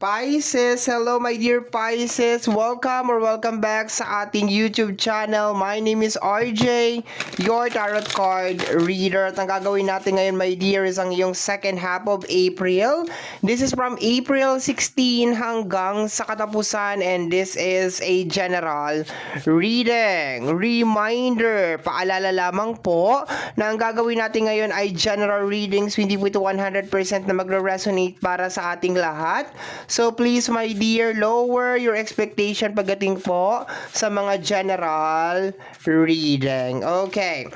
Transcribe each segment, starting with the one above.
Pisces, hello my dear Pisces. Welcome back sa ating YouTube channel. My name is RJ, your tarot card reader. At ang gagawin natin ngayon my dear is ang iyong second half of April. This is from April 16 hanggang sa katapusan and this is a general reading. Reminder, paalala lamang po na ang gagawin natin ngayon ay general readings. Hindi po ito 100% na magre-resonate para sa ating lahat. So please my dear, lower your expectation pagdating po sa mga general reading. Okay,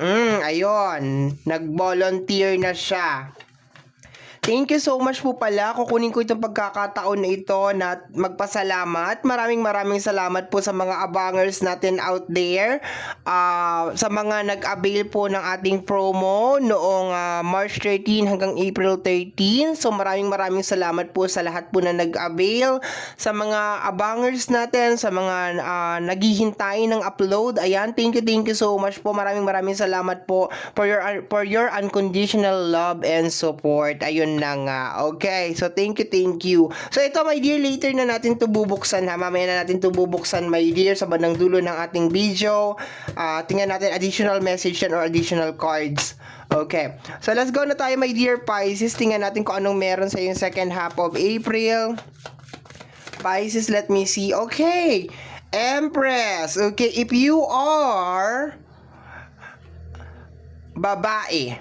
ayun, nag-volunteer na siya. Thank you so much po pala. Kukunin ko itong pagkakataon na ito na magpasalamat. Maraming salamat po sa mga abangers natin out there. Sa mga nag-avail po ng ating promo noong March 13 hanggang April 13. So maraming salamat po sa lahat po na nag-avail. Sa mga abangers natin, sa mga naghihintay ng upload. Ayan, thank you so much po. Maraming salamat po for your unconditional love and support. Ayun na nga. Okay. So, thank you. So, ito, my dear, later na natin ito bubuksan, ha? Mamaya na natin ito bubuksan, my dear, sa bandang dulo ng ating video. Tingnan natin additional message or additional cards. Okay. So, let's go na tayo, my dear Pisces. Tingnan natin kung anong meron sa yung second half of April. Pisces, let me see. Okay. Empress. Okay. If you are babae,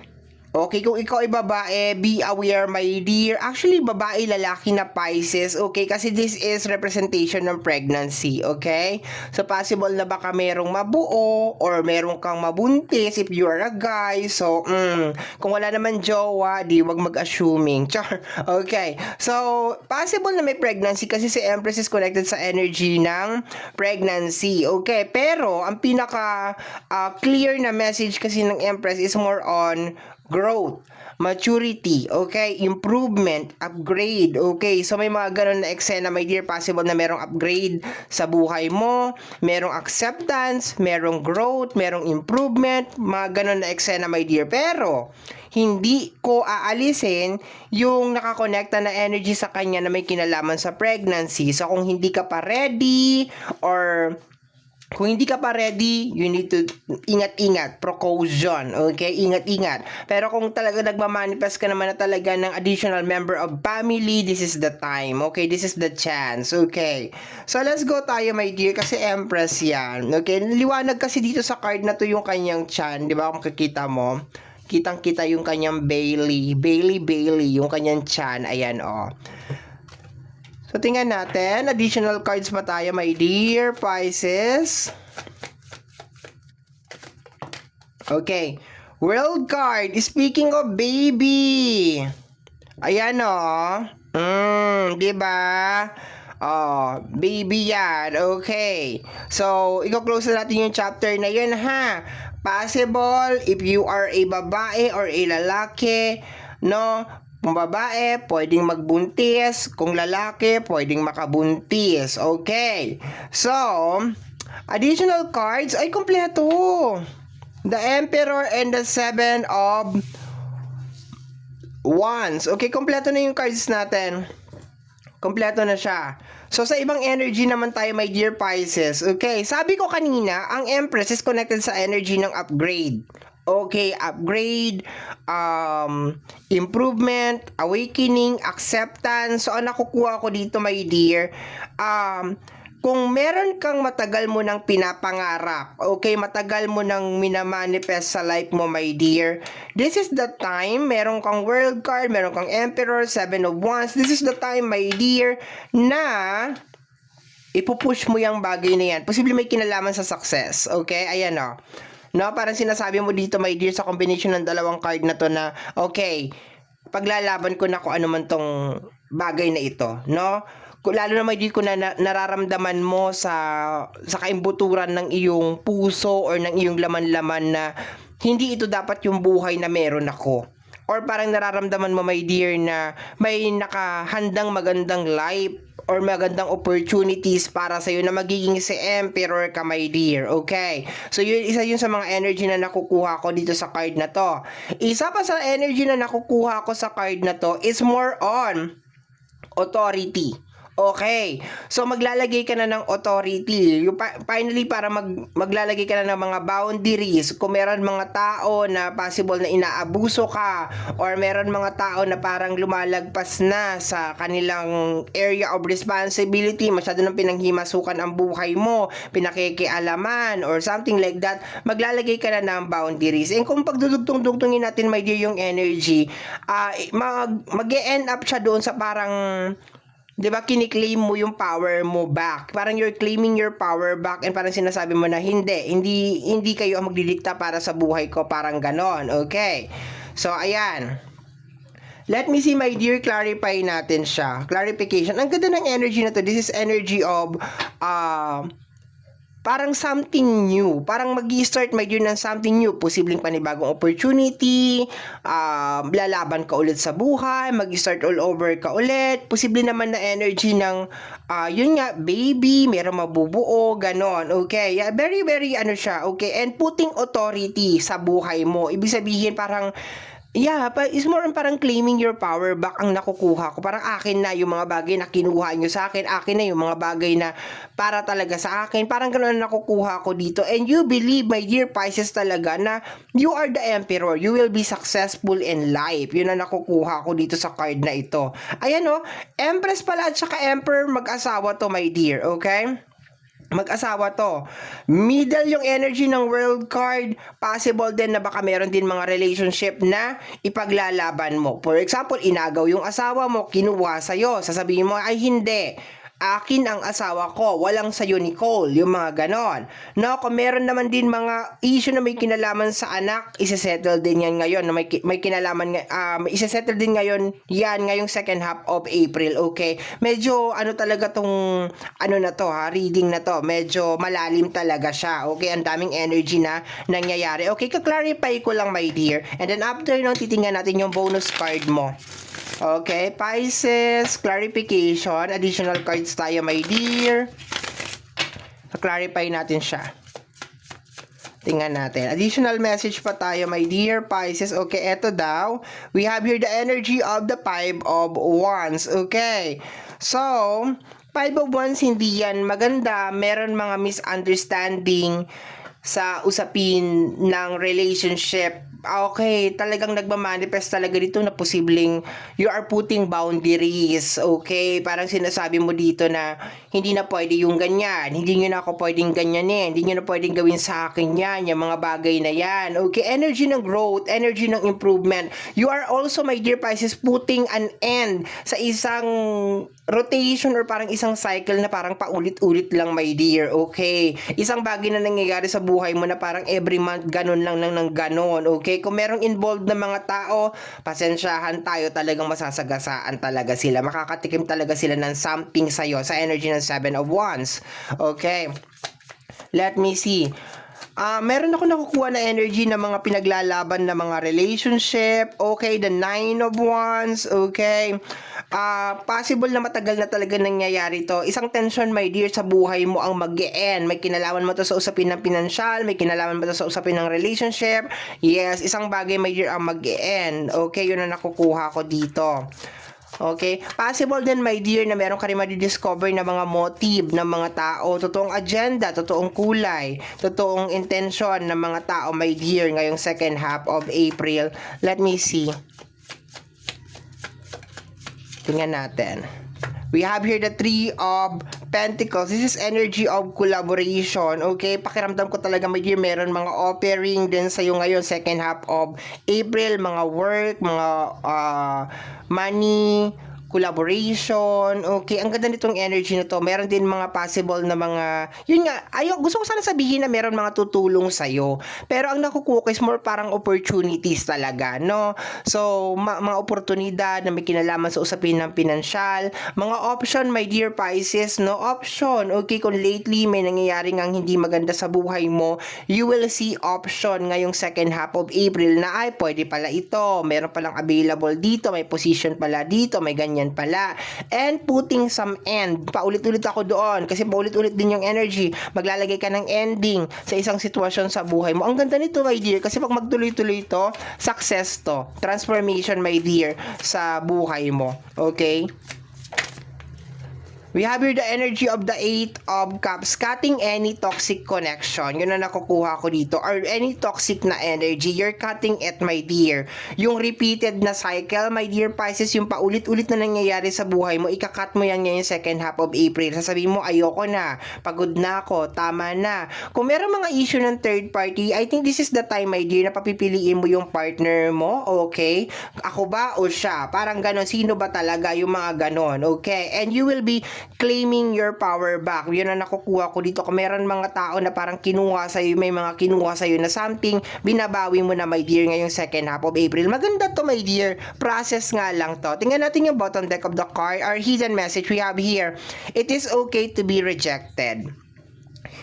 okay, kung ikaw ay babae, be aware my dear. Actually, babae, lalaki na Pisces, okay? Kasi this is representation ng pregnancy, okay? So, possible na baka merong mabuo or merong kang mabuntis if you are a guy. So, kung wala naman jowa, di wag mag-assuming. Char. Okay. So, possible na may pregnancy kasi si Empress is connected sa energy ng pregnancy, okay? Pero, ang pinaka clear na message kasi ng Empress is more on growth, maturity, okay, improvement, upgrade, okay. So may mga ganun na eksena, my dear, possible na merong upgrade sa buhay mo, merong acceptance, merong growth, merong improvement, mga ganun na eksena, my dear. Pero hindi ko aalisin yung nakakonekta na energy sa kanya na may kinalaman sa pregnancy. So kung hindi ka pa ready or kung hindi ka pa ready, you need to ingat-ingat, precaution, okay? Ingat-ingat. Pero kung talaga nagmamanifest ka naman na talaga ng additional member of family, this is the time, okay? This is the chance, okay? So, let's go tayo, my dear, kasi Empress yan, okay? Liwanag kasi dito sa card na to yung kanyang chan, di ba? Kung makikita mo, kitang-kita yung kanyang Bailey, yung kanyang chan, ayan, oh. So, tingnan natin. Additional cards pa tayo, my dear Pisces. Okay. World card. Speaking of baby. Ayan, oh. Diba? Oh, baby yan. Okay. So, i-close na natin yung chapter na yun, ha? Possible, if you are a babae or a lalaki, no? Kung babae, pwedeng magbuntis. Kung lalaki, pwedeng makabuntis. Okay. So, additional cards ay kompleto. The Emperor and the Seven of Wands. Okay, kompleto na yung cards natin. Kompleto na siya. So, sa ibang energy naman tayo, my dear Pisces. Okay, sabi ko kanina, ang Empress is connected sa energy ng upgrade. Okay, upgrade, improvement, awakening, acceptance. So, ang nakukuha ko dito, my dear, kung meron kang matagal mo nang pinapangarap, okay, matagal mo nang minamanifest sa life mo, my dear, this is the time, meron kang world card, meron kang Emperor, Seven of Wands, this is the time, my dear, na ipupush mo yung bagay na yan. Posible may kinalaman sa success, okay, ayan o. No, parang sinasabi mo dito, my dear, sa combination ng dalawang card na to na, okay, paglalaban ko na kung ano man tong bagay na ito, no? Lalo na, my dear, kung nararamdaman mo sa kaimbuturan ng iyong puso or ng iyong laman-laman na hindi ito dapat yung buhay na meron ako. Or parang nararamdaman mo, my dear, na may nakahandang magandang life or magandang opportunities para sa iyo na magiging si Emperor ka, my dear. Okay? So, isa yun sa mga energy na nakukuha ko dito sa card na to. Isa pa sa energy na nakukuha ko sa card na to is more on authority. Okay. So maglalagay ka na ng authority. Yung finally para maglalagay ka na ng mga boundaries. Kung meron mga tao na possible na inaabuso ka or meron mga tao na parang lumalagpas na sa kanilang area of responsibility, masyado nang pinanghimasukan ang buhay mo, pinakikialaman or something like that, maglalagay ka na ng boundaries. And kung pagdudugtong-dugtongin natin, my dear, yung energy, mag-e-end up siya doon sa parang 'di ba kini-claim mo yung power mo back. Parang you're claiming your power back and parang sinasabi mo na hindi kayo ang magdidikta para sa buhay ko, parang ganon. Okay. So ayan. Let me see, my dear, clarify natin siya. Clarification. Ang ganda ng energy na to. This is energy of parang something new. Parang mag-i-start, my dear, ng something new. Posibleng panibagong opportunity, lalaban ka ulit sa buhay, mag-i-start all over ka ulit. Posible naman na energy ng, yun nga, baby, meron mabubuo, ganon. Okay, yeah, very, very, ano siya, okay. And putting authority sa buhay mo. Ibig sabihin, parang, yeah, but it's more on parang claiming your power back ang nakukuha ko. Parang akin na yung mga bagay na kinuha nyo sa akin na yung mga bagay na para talaga sa akin. Parang gano'n ang nakukuha ko dito. And you believe, my dear Pisces, talaga na you are the emperor. You will be successful in life. Yun ang nakukuha ko dito sa card na ito. Ayan o, Empress pala at saka Emperor, mag-asawa to, my dear. Okay? Mag-asawa to. Middle yung energy ng world card. Possible din na baka meron din mga relationship na ipaglalaban mo. For example, inagaw yung asawa mo, kinuha sa'yo. Sasabihin mo, ay hindi. Akin ang asawa ko, walang sayo, Nicole, yung mga ganon. No, kung meron naman din mga issue na may kinalaman sa anak, isa-settle din yan ngayon, na may kinalaman, isa-settle din ngayon, yan, ngayong second half of April, okay? Medyo, ano talaga tong, ano na to ha, reading na to, medyo malalim talaga siya, okay? Ang daming energy na nangyayari. Okay, ka-clarify ko lang, my dear. And then after nun, titingnan natin yung bonus card mo. Okay, Pisces, clarification, additional cards tayo, my dear. Clarify natin siya. Tingnan natin. Additional message pa tayo, my dear Pisces. Okay, eto daw. We have here the energy of the Five of Wands. Okay. So, Five of Wands, hindi yan maganda. Meron mga misunderstanding sa usapin ng relationship. Okay, talagang nagmamanifest talaga dito na posibleng you are putting boundaries, okay? Parang sinasabi mo dito na hindi na pwede yung ganyan, hindi nyo na ako pwedeng ganyanin, hindi nyo na pwedeng gawin sa akin yan, yung mga bagay na yan, okay? Energy ng growth, energy ng improvement. You are also, my dear Pisces, putting an end sa isang rotation or parang isang cycle na parang paulit-ulit lang, my dear, okay? Isang bagay na nangyayari sa buhay mo na parang every month ganun lang ng ganun, okay? Kung merong involved na mga tao, pasensyahan tayo, talagang masasagasaan talaga sila. Makakatikim talaga sila ng something sa'yo sa energy ng Seven of Wands. Okay. Let me see. Meron ako nakukuha na energy ng mga pinaglalaban na mga relationship. Okay, the Nine of Wands. Okay. Possible na matagal na talaga nangyayari to. Isang tension, my dear, sa buhay mo ang mag-e-end. May kinalaman mo to sa usapin ng pinansyal, may kinalaman mo to sa usapin ng relationship. Yes, isang bagay, my dear, ang mag-e-end. Okay, yun ang nakukuha ko dito. Okay? Possible din, my dear, na meron ka rin madidiscover na mga motive ng mga tao, totoong agenda, totoong kulay, totoong intention ng mga tao, my dear, ngayong second half of April. Let me see. Tingnan natin. We have here the Three of Pentacles. This is energy of collaboration. Okay? Pakiramdam ko talaga, my dear, meron mga offering din sa'yo ngayon, second half of April, mga work, mga money, collaboration. Okay, ang ganda nitong energy na to. Meron din mga possible na mga, yun nga, gusto ko sana sabihin na meron mga tutulong sa'yo. Pero ang nakukuha is more parang opportunities talaga, no? So, mga oportunidad na may kinalaman sa usapin ng pinansyal. Mga option, my dear Pisces, no? Option. Okay, kung lately may nangyayari ngang hindi maganda sa buhay mo, you will see option ngayong second half of April na ay, pwede pala ito. Meron palang available dito, may position pala dito, may ganyan pala. And putting some end. Paulit-ulit ako doon kasi paulit-ulit din yung energy. Maglalagay ka ng ending sa isang sitwasyon sa buhay mo. Ang ganda nito, my dear, kasi pag magtuloy-tuloy to, success to. Transformation, my dear, sa buhay mo. Okay? We have here the energy of the Eight of Cups, cutting any toxic connection. Yun na nakukuha ko dito. Or any toxic na energy, you're cutting it, my dear. Yung repeated na cycle, my dear Pisces, yung paulit-ulit na nangyayari sa buhay mo, ikakat mo yan ngayong second half of April. Sasabihin mo, ayoko na, pagod na ako, tama na. Kung meron mga issue ng third party, I think this is the time, my dear, na papipiliin mo yung partner mo, okay? Ako ba o siya? Parang ganon, sino ba talaga yung mga ganon, okay? And you will be claiming your power back. Yun ang nakukuha ko dito. Kung meron mga tao na parang kinuha sa'yo, may mga kinuha sa'yo na something, binabawi mo na, my dear, ngayong second half of April. Maganda to, my dear. Process nga lang to. Tingnan natin yung bottom deck of the card. Our hidden message we have here. It is okay to be rejected.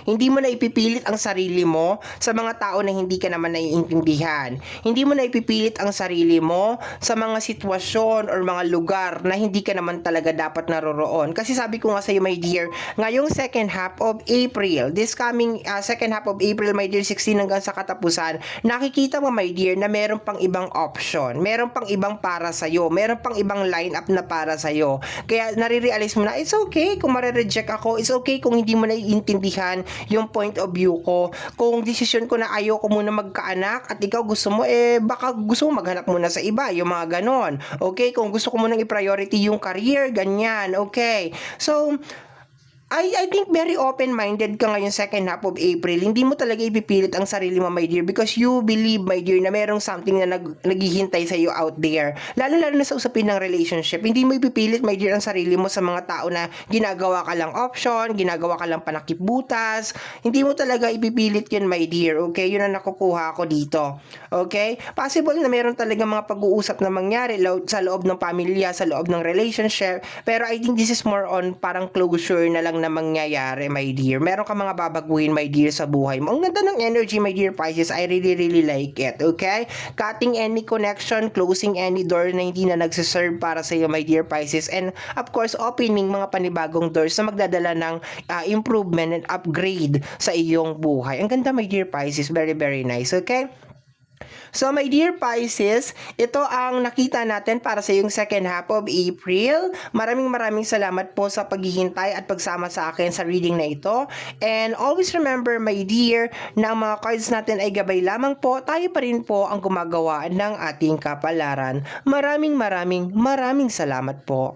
Hindi mo na ipipilit ang sarili mo sa mga tao na hindi ka naman naiintindihan. Hindi mo na ipipilit ang sarili mo sa mga sitwasyon or mga lugar na hindi ka naman talaga dapat naroroon. Kasi sabi ko nga sa iyo, my dear, ngayong second half of April, this coming second half of April, my dear, 16 hanggang sa katapusan, nakikita mo, my dear, na meron pang ibang option. Meron pang ibang para sa'yo. Meron pang ibang lineup na para sa'yo. Kaya nare-realize mo na, it's okay kung mare-reject ako. It's okay kung hindi mo naiintindihan yung point of view ko. Kung desisyon ko na ayoko muna magkaanak at ikaw gusto mo, baka gusto mo maghanap muna sa iba, yung mga ganon. Okay? Kung gusto ko munang i-priority yung career, ganyan. Okay? So, I think very open-minded ka ngayon second half of April. Hindi mo talaga ipipilit ang sarili mo, my dear, because you believe, my dear, na merong something na naghihintay sa iyo out there. Lalo-lalo na sa usapin ng relationship. Hindi mo ipipilit, my dear, ang sarili mo sa mga tao na ginagawa ka lang option, ginagawa ka lang panakip-butas. Hindi mo talaga ipipilit yun, my dear. Okay? Yun ang nakukuha ko dito. Okay? Possible na meron talaga mga pag-uusap na mangyari sa loob ng pamilya, sa loob ng relationship. Pero I think this is more on parang closure na lang na mangyayari, my dear. Meron ka mga babaguhin, my dear, sa buhay mo. Ang ganda ng energy, my dear Pisces. I really like it. Okay? Cutting any connection, closing any door na hindi na nagsiserve para sa iyo, my dear Pisces. And of course, opening mga panibagong doors na magdadala ng improvement and upgrade sa iyong buhay. Ang ganda, my dear Pisces. Very nice. Okay? So, my dear Pisces, ito ang nakita natin para sa yung second half of April. Maraming salamat po sa paghihintay at pagsama sa akin sa reading na ito. And always remember, my dear, na ang mga cards natin ay gabay lamang po. Tayo pa rin po ang gumagawa ng ating kapalaran. Maraming salamat po.